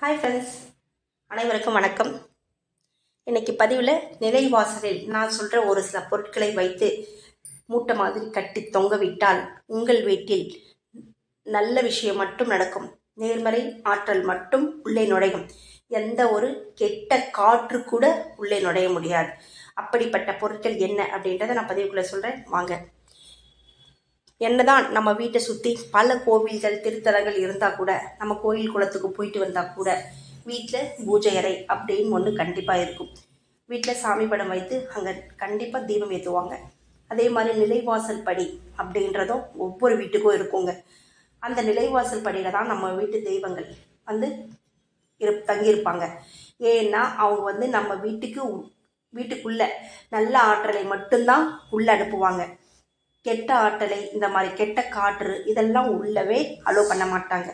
Hi friends, அனைவருக்கும் வணக்கம். இன்னைக்கு பதிவில் நிலைவாசலில் நான் சொல்கிற ஒரு சில பொருட்களை வைத்து மூட்டை மாதிரி கட்டி தொங்க விட்டால் உங்கள் வீட்டில் நல்ல விஷயம் மட்டும் நடக்கும். நேர்மறை ஆற்றல் மட்டும் உள்ளே நுழையும். எந்த ஒரு கெட்ட காற்று கூட உள்ளே நுழைய முடியாது. அப்படிப்பட்ட பொருட்கள் என்ன அப்படின்றத நான் பதிவுக்குள்ளே சொல்கிறேன், வாங்க. என்னதான் நம்ம வீட்டை சுற்றி பல கோவில்கள் திருத்தலங்கள் இருந்தால் கூட, நம்ம கோயில் குளத்துக்கு போயிட்டு வந்தால் கூட வீட்டில் பூஜை அறை அப்படின்னு ஒன்று கண்டிப்பாக இருக்கும். வீட்டில் சாமி படம் வைத்து அங்கே கண்டிப்பாக தீபம் ஏற்றுவாங்க. அதே மாதிரி நிலைவாசல் படி அப்படின்றதும் ஒவ்வொரு வீட்டுக்கும் இருக்குங்க. அந்த நிலைவாசல் படியில் தான் நம்ம வீட்டு தெய்வங்கள் வந்து தங்கியிருப்பாங்க. ஏன்னா அவங்க வந்து நம்ம வீட்டுக்குள்ளே நல்ல ஆற்றலை மட்டும்தான் உள்ளே அனுப்புவாங்க. கெட்ட ஆற்றலை, இந்த மாதிரி கெட்ட காற்று இதெல்லாம் உள்ளவே அலோவ் பண்ண மாட்டாங்க.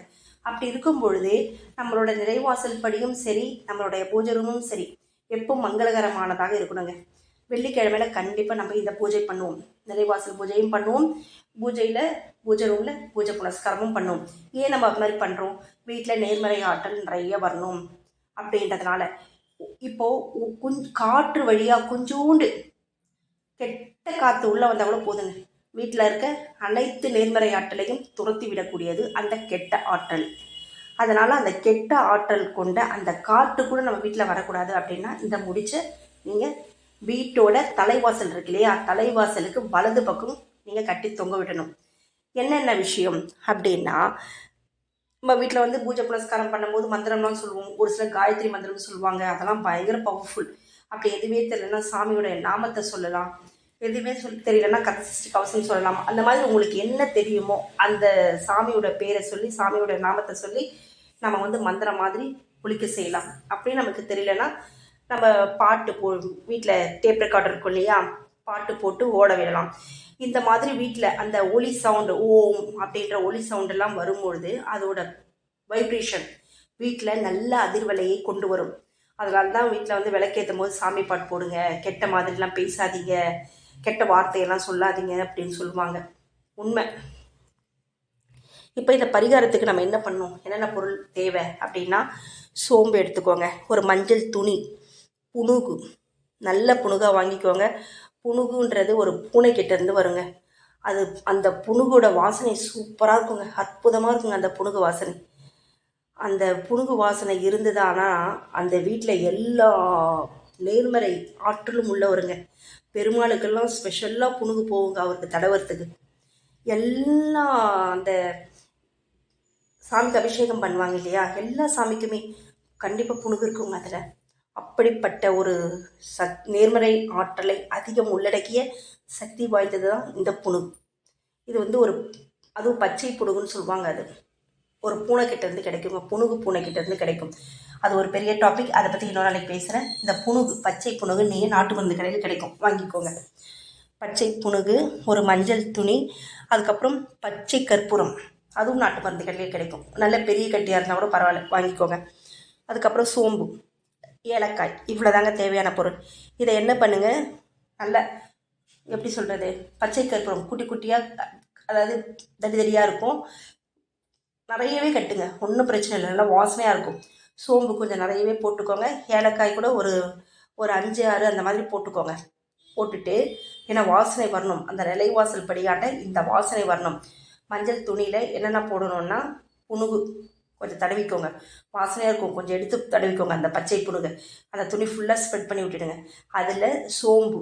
அப்படி இருக்கும் பொழுது நம்மளோட நிலைவாசல் படியும் சரி, நம்மளுடைய பூஜை ரூமும் சரி எப்போ மங்களகரமானதாக இருக்கணுங்க. வெள்ளிக்கிழமையில கண்டிப்பாக நம்ம இந்த பூஜை பண்ணுவோம். நிலைவாசல் பூஜையும் பண்ணுவோம், பூஜை ரூமில் பூஜை புனஸ்காரமும் பண்ணுவோம். ஏன் நம்ம அது மாதிரி பண்ணுறோம்? வீட்டில் நேர்மறை ஆற்றல் நிறைய வரணும் அப்படின்றதுனால. இப்போது காற்று வழியாக கொஞ்சோண்டு கெட்ட காற்று உள்ளே வந்தால் கூட போதுங்க. வீட்டில் இருக்க அனைத்து நேர்மறை ஆற்றலையும் துரத்தி விடக்கூடியது அந்த கெட்ட ஆற்றல். அதனால் அந்த கெட்ட ஆற்றல் கொண்ட அந்த காற்று கூட நம்ம வீட்டில் வரக்கூடாது அப்படின்னா இந்த முடிச்ச நீங்கள் வீட்டோட தலைவாசல் இருக்கு இல்லையா, தலைவாசலுக்கு வலது பக்கம் நீங்கள் கட்டி தொங்க விடணும். என்னென்ன விஷயம் அப்படின்னா, நம்ம வீட்டில் வந்து பூஜை புனஸ்காரம் பண்ணும்போது மந்திரம்லாம் சொல்லுவோம். ஒரு சில காயத்ரி மந்திரம் சொல்லுவாங்க, அதெல்லாம் பயங்கர பவர்ஃபுல். அப்படி எதுவே தெரியலன்னா சாமியோட நாமத்தை சொல்லலாம். எதுவுமே தெரியலன்னா கந்த கவசம் சொல்லலாம். அந்த மாதிரி உங்களுக்கு என்ன தெரியுமோ அந்த சாமியோட பேரை சொல்லி, சாமியோட நாமத்தை சொல்லி நம்ம வந்து மந்திரம் மாதிரி குளிக்க செய்யலாம். அப்படியே நமக்கு தெரியலன்னா நம்ம பாட்டு வீட்டில் டேப் ரெக்கார்டர் இருக்கும் இல்லையா, பாட்டு போட்டு ஓட விடலாம். இந்த மாதிரி வீட்டில் அந்த ஒலி சவுண்டு, ஓம் அப்படின்ற ஒலி சவுண்டெல்லாம் வரும்பொழுது அதோட வைப்ரேஷன் வீட்டில் நல்ல அதிர்வலையை கொண்டு வரும். அதனால தான் வீட்டில் வந்து விளக்கேற்றும் போது சாமி பாட்டு போடுங்க, கெட்ட மாதிரிலாம் பேசாதீங்க, கெட்ட வார்த்தையெல்லாம் சொல்லாதீங்க அப்படின்னு சொல்லுவாங்க. உண்மை. இப்போ இந்த பரிகாரத்துக்கு நம்ம என்ன பண்ணணும், என்னென்ன பொருள் தேவை அப்படின்னா, சோம்பு எடுத்துக்கோங்க, ஒரு மஞ்சள் துணி, புணுகு, நல்ல புணுகாக வாங்கிக்கோங்க. புணுகுன்றது ஒரு பூனைக்கிட்டேருந்து வருங்க. அந்த புணுகோட வாசனை சூப்பராக இருக்குங்க, அற்புதமாக இருக்குங்க அந்த புணுகு வாசனை. அந்த புணுகு வாசனை இருந்ததானா அந்த வீட்டில் எல்லா நேர்மறை ஆற்றலும் உள்ளவருங்க. பெருமாளுக்கெல்லாம் ஸ்பெஷலாக புணுகு போகுங்க அவருக்கு தடவறதுக்கு. எல்லாம் அந்த சாமிக்கு அபிஷேகம் பண்ணுவாங்க இல்லையா, எல்லா சாமிக்குமே கண்டிப்பாக புணுகு இருக்குங்க அதில். அப்படிப்பட்ட ஒரு நேர்மறை ஆற்றலை அதிகம் உள்ளடக்கிய சக்தி வாய்ந்தது தான் இந்த புணுகு. இது வந்து அதுவும் பச்சை புணுகுன்னு சொல்லுவாங்க. அது ஒரு பூனைக்கிட்டேருந்து கிடைக்குங்க, புணுகு பூனைக்கிட்டேருந்து கிடைக்கும். அது ஒரு பெரிய டாபிக், அதை பற்றி இன்னொரு நாளைக்கு பேசுகிறேன். இந்த புணுகு, பச்சை புணுகு நீங்கள் நாட்டு மருந்து கடையில் கிடைக்கும், வாங்கிக்கோங்க. பச்சை புணுகு, ஒரு மஞ்சள் துணி, அதுக்கப்புறம் பச்சை கற்பூரம், அதுவும் நாட்டு மருந்து கடையிலே கிடைக்கும். நல்ல பெரிய கட்டியாக இருந்தால் கூட பரவாயில்ல, வாங்கிக்கோங்க. அதுக்கப்புறம் சோம்பு, ஏலக்காய், இவ்வளோ தாங்க தேவையான பொருள். இதை என்ன பண்ணுங்கள், நல்ல எப்படி சொல்கிறது, பச்சை கற்பூரம் குட்டி குட்டியாக, அதாவது தடியாக இருக்கும், நிறையவே கட்டுங்க, ஒன்றும் பிரச்சனை இல்லை, நல்லா வாசனையாக இருக்கும். சோம்பு கொஞ்சம் நிறையவே போட்டுக்கோங்க. ஏலக்காய் கூட ஒரு 5-6 அந்த மாதிரி போட்டுக்கோங்க. போட்டுட்டு, ஏன்னா வாசனை வரணும், அந்த நிலைவாசல் படியாட்ட இந்த வாசனை வரணும். மஞ்சள் துணியில் என்னென்ன போடணுன்னா, புணுகு கொஞ்சம் தடவிக்கோங்க, வாசனையாக இருக்கும், கொஞ்சம் எடுத்து தடவிக்கோங்க அந்த பச்சை புணுகு. அந்த துணி ஃபுல்லாக ஸ்ப்ரெட் பண்ணி விட்டுடுங்க. அதில் சோம்பு,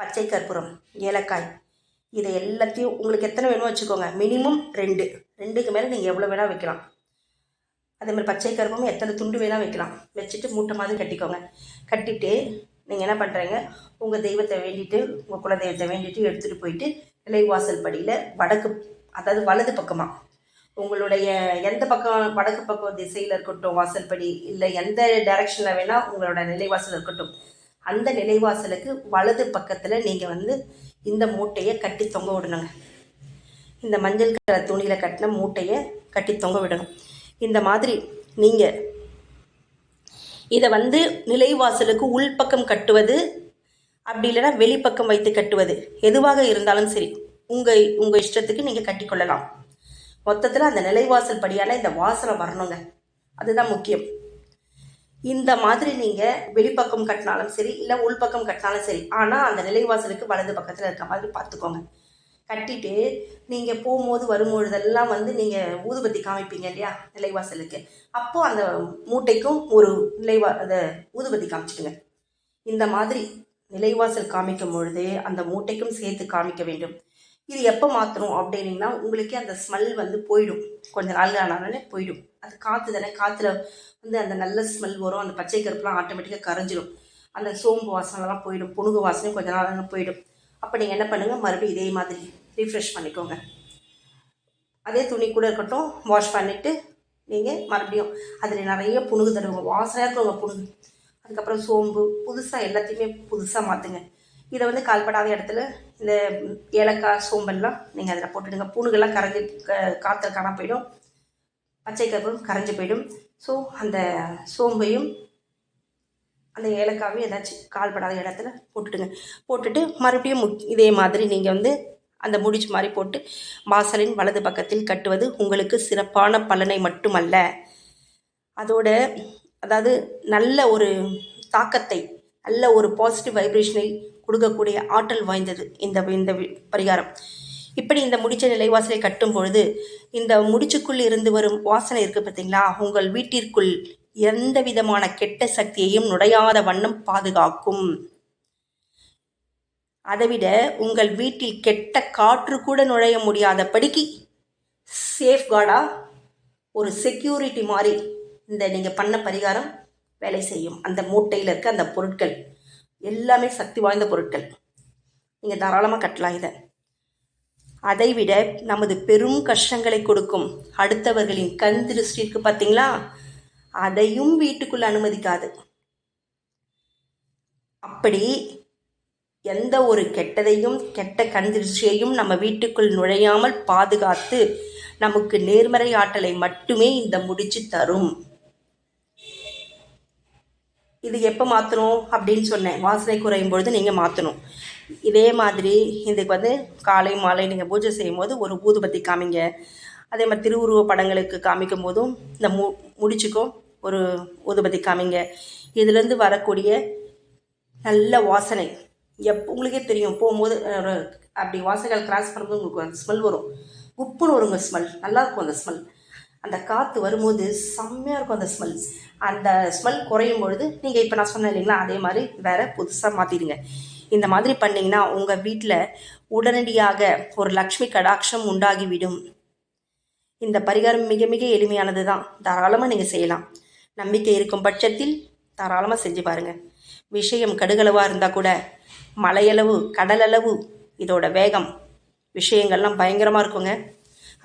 பச்சை கற்பூரம், ஏலக்காய், இதை எல்லாத்தையும் உங்களுக்கு எத்தனை வேணுமோ வச்சுக்கோங்க. மினிமம் 2க்கு மேலே நீங்கள் எவ்வளோ வேணால் வைக்கலாம். அதேமாதிரி பச்சை கருப்பமும் எத்தனை துண்டு வேணால் வைக்கலாம். வச்சுட்டு மூட்டை மாதிரி கட்டிக்கோங்க. கட்டிட்டு நீங்கள் என்ன பண்ணுறீங்க, உங்கள் தெய்வத்தை வேண்டிட்டு, உங்கள் குல தெய்வத்தை வேண்டிட்டு எடுத்துகிட்டு போயிட்டு நிலைவாசல் படியில் வடக்கு, அதாவது வலது பக்கமாக, உங்களுடைய எந்த பக்கம், வடக்கு பக்கம் திசையில் இருக்கட்டும் வாசல்படி, இல்லை எந்த டைரக்ஷனில் வேணால் உங்களோட நிலைவாசல் இருக்கட்டும், அந்த நிலைவாசலுக்கு வலது பக்கத்தில் நீங்கள் வந்து இந்த மூட்டையை கட்டி தொங்க விடணுங்க. இந்த மஞ்சள் கலர் துணியில் கட்டின மூட்டையை கட்டி தொங்க விடணும். இந்த மாதிரி நீங்கள் இதை வந்து நிலைவாசலுக்கு உள்பக்கம் கட்டுவது, அப்படி இல்லைன்னா வெளிப்பக்கம் வைத்து கட்டுவது, எதுவாக இருந்தாலும் சரி உங்கள் இஷ்டத்துக்கு நீங்கள் கட்டிக்கொள்ளலாம். மொத்தத்தில் அந்த நிலைவாசல் படியான இந்த வாசனை வரணுங்க. அதுதான் முக்கியம். இந்த மாதிரி நீங்கள் வெளிப்பக்கம் கட்டினாலும் சரி, இல்லை உள்பக்கம் கட்டினாலும் சரி, ஆனால் அந்த நிலைவாசலுக்கு வலது பக்கத்தில் இருக்க மாதிரி பார்த்துக்கோங்க. கட்டிட்டு நீங்கள் போகும்போது வரும்பொழுதெல்லாம் நீங்கள் ஊதுபத்தி காமிப்பீங்க இல்லையா நிலைவாசலுக்கு, அப்போது அந்த மூட்டைக்கும் ஒரு அந்த ஊதுபத்தி காமிச்சிடுங்க. இந்த மாதிரி நிலைவாசல் காமிக்கும் பொழுது அந்த மூட்டைக்கும் சேர்த்து காமிக்க வேண்டும். இது எப்போ மாற்றணும் அப்படின்னீங்கன்னா, உங்களுக்கே அந்த ஸ்மெல் போயிடும். கொஞ்ச நாள் ஆனாலே போயிடும். அது காற்று தானே, காற்றுல அந்த நல்ல ஸ்மெல் வரும். அந்த பச்சை கருப்புலாம் ஆட்டோமேட்டிக்காக கரைஞ்சிடும். அந்த சோம்பு வாசனைலாம் போயிடும். புணுகு வாசனையும் கொஞ்ச நாள் போயிடும். அப்போ நீங்கள் என்ன பண்ணுங்கள், மறுபடியும் இதே மாதிரி ரீஃப்ரெஷ் பண்ணிக்கோங்க. அதே துணி கூட இருக்கட்டும், வாஷ் பண்ணிவிட்டு நீங்கள் மறுபடியும் அதில் நிறைய புணுகு தருவாங்க. வாசனையாக இருக்குங்க புணுகு. அதுக்கப்புறம் சோம்பு புதுசாக எல்லாத்தையுமே புதுசாக மாற்றுங்க. இதை கால்படாத இடத்துல இந்த ஏலக்காய் சோம்பெல்லாம் நீங்கள் அதில் போட்டுடுங்க. புணுகெல்லாம் கரைஞ்சி காற்று காணாம போயிடும். பச்சை கருப்பும் கரைஞ்சி போயிடும். ஸோ அந்த சோம்பையும் அந்த ஏலக்காவையும் ஏதாச்சும் கால்படாத இடத்துல போட்டுடுங்க. போட்டுட்டு மறுபடியும் இதே மாதிரி நீங்கள் அந்த முடிச்சு மாதிரி போட்டு வாசலின் வலது பக்கத்தில் கட்டுவது உங்களுக்கு சிறப்பான பலனை மட்டுமல்ல, அதோட அதாவது நல்ல ஒரு தாக்கத்தை, நல்ல ஒரு பாசிட்டிவ் வைப்ரேஷனை கொடுக்கக்கூடிய ஆற்றல் வாய்ந்தது இந்த பரிகாரம். இப்படி இந்த முடிச்ச நிலைவாசலை கட்டும் பொழுது இந்த முடிச்சுக்குள் இருந்து வரும் வாசனை இருக்குது பார்த்தீங்களா, உங்கள் வீட்டிற்குள் எந்த விதமான கெட்ட சக்தியையும் நுழையாத வண்ணம் பாதுகாக்கும். அதைவிட உங்கள் வீட்டில் கெட்ட காற்று கூட நுழைய முடியாதபடிக்கு சேஃப்கார்டாக ஒரு செக்யூரிட்டி மாதிரி இந்த நீங்கள் பண்ண பரிகாரம் வேலை செய்யும். அந்த மூட்டையில் இருக்க அந்த பொருட்கள் எல்லாமே சக்தி வாய்ந்த பொருட்கள். நீங்கள் தாராளமாக கட்டலாம் இதை. அதைவிட நமது பெரும் கஷ்டங்களை கொடுக்கும் அடுத்தவர்களின் கண் திருஷ்டி இருக்கு பார்த்தீங்களா, அதையும் வீட்டுக்குள்ள அனுமதிக்காது. அப்படி எந்த ஒரு கெட்டதையும் கெட்ட கண் திருஷ்டியையும் நம்ம வீட்டுக்குள் நுழையாமல் பாதுகாத்து நமக்கு நேர்மறை ஆற்றலை மட்டுமே இந்த முடிச்சு தரும். இது எப்போ மாற்றணும் அப்படின்னு சொன்னேன், வாசனை குறையும் பொழுது நீங்கள் மாற்றணும். இதே மாதிரி இதுக்கு காலை மாலை நீங்கள் பூஜை செய்யும் போது ஒரு ஊதுபத்தி காமிங்க. அதே மாதிரி திருவுருவ படங்களுக்கு காமிக்கும் போதும் இந்த முடிச்சுக்கும் ஒரு ஊதுபத்தி காமிங்க. இதுலேருந்து வரக்கூடிய நல்ல வாசனை உங்களுக்கே தெரியும். போகும்போது அப்படி வாசனைகள் கிராஸ் பண்ணும்போது உங்களுக்கு அந்த ஸ்மெல் வரும். உப்புன்னு வருங்க ஸ்மெல், நல்லாயிருக்கும் அந்த ஸ்மெல். அந்த காற்று வரும்போது செம்மையாக இருக்கும் அந்த ஸ்மெல். அந்த ஸ்மெல் குறையும் பொழுது நீங்கள் இப்போ நான் சொன்னேன் இல்லைங்களா, அதே மாதிரி வேறு புதுசாக மாற்றிடுங்க. இந்த மாதிரி பண்ணிங்கன்னா உங்கள் வீட்டில் உடனடியாக ஒரு லக்ஷ்மி கடாட்சம் உண்டாகிவிடும். இந்த பரிகாரம் மிக மிக எளிமையானது தான். தாராளமாக நீங்கள் செய்யலாம். நம்பிக்கை இருக்கும் பட்சத்தில் தாராளமாக செஞ்சு பாருங்கள். விஷயம் கடுகளவாக இருந்தால் கூட மலையளவு கடலளவு இதோட வேகம் விஷயங்கள்லாம் பயங்கரமாக இருக்குங்க.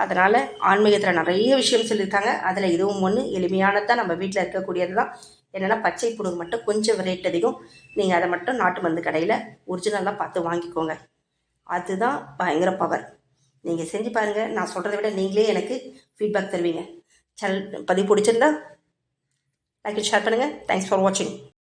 அதனால் ஆன்மீகத்தில் நிறைய விஷயம் சொல்லியிருக்காங்க. அதில் இதுவும் ஒன்று எளிமையானதான், நம்ம வீட்டில் இருக்கக்கூடியது தான். என்னென்னா பச்சை புணுகு மட்டும் கொஞ்சம் ரேட் அதிகம். நீங்கள் அதை மட்டும் நாட்டு மருந்து கடையில் ஒரிஜினலாக பார்த்து வாங்கிக்கோங்க. அதுதான் பயங்கர பவர். நீங்கள் செஞ்சு பாருங்கள். நான் சொல்கிறத விட நீங்களே எனக்கு ஃபீட்பேக் தருவீங்க. பதிவு பிடிச்சிருந்தா லைக் ஷேர் பண்ணுங்கள். தேங்க்ஸ் ஃபார் வாட்சிங்.